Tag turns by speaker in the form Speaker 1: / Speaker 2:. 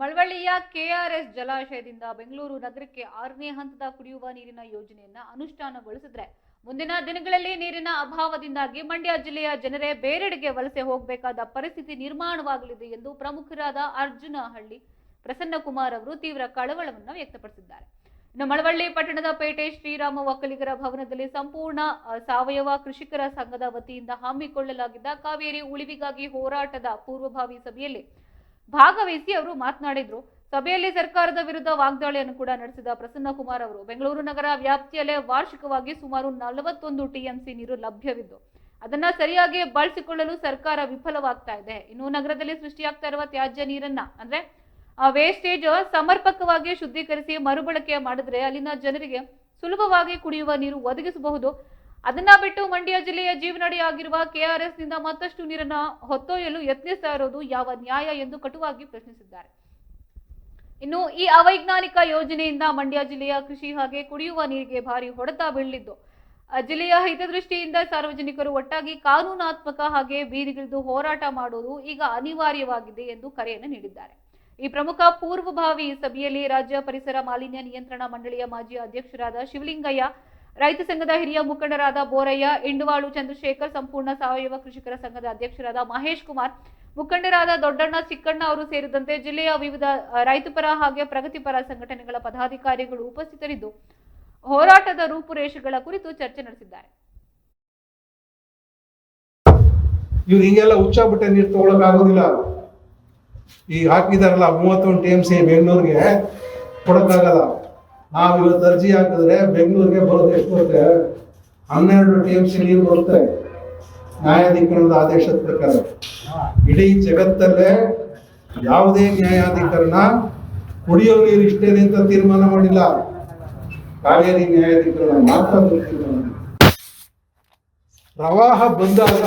Speaker 1: ಮಳವಳ್ಳಿಯ KRS ಜಲಾಶಯದಿಂದ ಬೆಂಗಳೂರು ನಗರಕ್ಕೆ 6ನೇ ಹಂತದ ಕುಡಿಯುವ ನೀರಿನ ಯೋಜನೆಯನ್ನ ಅನುಷ್ಠಾನಗೊಳಿಸಿದ್ರೆ ಮುಂದಿನ ದಿನಗಳಲ್ಲಿ ನೀರಿನ ಅಭಾವದಿಂದಾಗಿ ಮಂಡ್ಯ ಜಿಲ್ಲೆಯ ಜನರೇ ಬೇರೆಡೆಗೆ ವಲಸೆ ಹೋಗಬೇಕಾದ ಪರಿಸ್ಥಿತಿ ನಿರ್ಮಾಣವಾಗಲಿದೆ ಎಂದು ಪ್ರಮುಖರಾದ ಅರ್ಜುನಹಳ್ಳಿ ಪ್ರಸನ್ನಕುಮಾರ್ ಅವರು ತೀವ್ರ ಕಳವಳವನ್ನು ವ್ಯಕ್ತಪಡಿಸಿದ್ದಾರೆ. ಇನ್ನು ಮಳವಳ್ಳಿ ಪಟ್ಟಣದ ಪೇಟೆ ಶ್ರೀರಾಮ ಒಕ್ಕಲಿಗರ ಭವನದಲ್ಲಿ ಸಂಪೂರ್ಣ ಸಾವಯವ ಕೃಷಿಕರ ಸಂಘದ ವತಿಯಿಂದ ಹಮ್ಮಿಕೊಳ್ಳಲಾಗಿದ್ದ ಕಾವೇರಿ ಉಳಿವಿಗಾಗಿ ಹೋರಾಟದ ಪೂರ್ವಭಾವಿ ಸಭೆಯಲ್ಲಿ ಭಾಗವಹಿಸಿ ಅವರು ಮಾತನಾಡಿದ್ರು. ಸಭೆಯಲ್ಲಿ ಸರ್ಕಾರದ ವಿರುದ್ಧ ವಾಗ್ದಾಳಿಯನ್ನು ಕೂಡ ನಡೆಸಿದ ಪ್ರಸನ್ನಕುಮಾರ್ ಅವರು ಬೆಂಗಳೂರು ನಗರ ವ್ಯಾಪ್ತಿಯಲ್ಲೇ ವಾರ್ಷಿಕವಾಗಿ ಸುಮಾರು 41 ಟಿಎಂಸಿ ನೀರು ಲಭ್ಯವಿದ್ದು ಅದನ್ನ ಸರಿಯಾಗಿ ಬಳಸಿಕೊಳ್ಳಲು ಸರ್ಕಾರ ವಿಫಲವಾಗ್ತಾ ಇದೆ. ಇನ್ನು ನಗರದಲ್ಲಿ ಸೃಷ್ಟಿಯಾಗ್ತಾ ಇರುವ ತ್ಯಾಜ್ಯ ನೀರನ್ನ ಅಂದ್ರೆ ವೇಸ್ಟೇಜ್ ಸಮರ್ಪಕವಾಗಿ ಶುದ್ಧೀಕರಿಸಿ ಮರುಬಳಕೆ ಮಾಡಿದ್ರೆ ಅಲ್ಲಿನ ಜನರಿಗೆ ಸುಲಭವಾಗಿ ಕುಡಿಯುವ ನೀರು ಒದಗಿಸಬಹುದು. ಅದನ್ನ ಬಿಟ್ಟು ಮಂಡ್ಯ ಜಿಲ್ಲೆಯ ಜೀವನಾಡಿಯಾಗಿರುವ ಕೆಆರ್ಎಸ್ ನಿಂದ ಮತ್ತಷ್ಟು ನೀರನ್ನ ಹೊತ್ತೊಯ್ಯಲು ಯತ್ನಿಸ್ತಾ ಇರೋದು ಯಾವ ನ್ಯಾಯ ಎಂದು ಕಟುವಾಗಿ ಪ್ರಶ್ನಿಸಿದ್ದಾರೆ. ಇನ್ನು ಈ ಅವೈಜ್ಞಾನಿಕ ಯೋಜನೆಯಿಂದ ಮಂಡ್ಯ ಜಿಲ್ಲೆಯ ಕೃಷಿ ಹಾಗೆ ಕುಡಿಯುವ ನೀರಿಗೆ ಭಾರಿ ಹೊಡೆತ ಬೀಳಲಿದ್ದು ಜಿಲ್ಲೆಯ ಹಿತದೃಷ್ಟಿಯಿಂದ ಸಾರ್ವಜನಿಕರು ಒಟ್ಟಾಗಿ ಕಾನೂನಾತ್ಮಕ ಹಾಗೆ ಬೀದಿಗಿಳಿದು ಹೋರಾಟ ಮಾಡುವುದು ಈಗ ಅನಿವಾರ್ಯವಾಗಿದೆ ಎಂದು ಕರೆಯನ್ನು ನೀಡಿದ್ದಾರೆ. ಈ ಪ್ರಮುಖ ಪೂರ್ವಭಾವಿ ಸಭೆಯಲ್ಲಿ ರಾಜ್ಯ ಪರಿಸರ ಮಾಲಿನ್ಯ ನಿಯಂತ್ರಣ ಮಂಡಳಿಯ ಮಾಜಿ ಅಧ್ಯಕ್ಷರಾದ ಶಿವಲಿಂಗಯ್ಯ, ರೈತ ಸಂಘದ ಹಿರಿಯ ಮುಖಂಡರಾದ ಬೋರಯ್ಯ, ಇಂಡುವಾಳು ಚಂದ್ರಶೇಖರ್, ಸಂಪೂರ್ಣ ಸಾವಯವ ಕೃಷಿಕರ ಸಂಘದ ಅಧ್ಯಕ್ಷರಾದ ಮಹೇಶ್ ಕುಮಾರ್, ಮುಖಂಡರಾದ ದೊಡ್ಡಣ್ಣ, ಚಿಕ್ಕಣ್ಣ ಅವರು ಸೇರಿದಂತೆ ಜಿಲ್ಲೆಯ ವಿವಿಧ ರೈತಪರ ಹಾಗೆ ಪ್ರಗತಿಪರ ಸಂಘಟನೆಗಳ ಪದಾಧಿಕಾರಿಗಳು ಉಪಸ್ಥಿತರಿದ್ದು ಹೋರಾಟದ ರೂಪುರೇಷೆಗಳ ಕುರಿತು ಚರ್ಚೆ ನಡೆಸಿದ್ದಾರೆ.
Speaker 2: ಇವ್ರು ಹಿಂಗೆಲ್ಲ ಹುಚ್ಚಾಬಿಟ್ಟೆ ನೀರು ತಗೊಳಕ್ ಆಗೋದಿಲ್ಲ. ಈಗ ಹಾಕಿದಾರಲ್ಲ 31 ಟಿಎಂಸಿ ಬೆಂಗಳೂರಿಗೆ ಕೊಡಕ್ಕಾಗಲ್ಲ. ನಾವು ಇವತ್ತು ಅರ್ಜಿ ಹಾಕಿದ್ರೆ ಬೆಂಗಳೂರಿಗೆ ಬರೋದು ಎಷ್ಟು ಬರುತ್ತೆ? 12 ಟಿಎಂಸಿ ನೀರು ಬರುತ್ತೆ ನ್ಯಾಯಾಧಿಕರಣದ ಆದೇಶದ ಪ್ರಕಾರ. ಇಡೀ ಜಗತ್ತಲ್ಲೇ ಯಾವುದೇ ನ್ಯಾಯಾಧಿಕರಣ ಕುಡಿಯೋ ನೀರು ಇಷ್ಟೇನೆ ಅಂತ ತೀರ್ಮಾನ ಮಾಡಿಲ್ಲ. ಕಾವೇರಿ ನ್ಯಾಯಾಧಿಕರಣ ಮಾತ್ರ ತೀರ್ಮಾನ. ಪ್ರವಾಹ ಬಂದಾಗ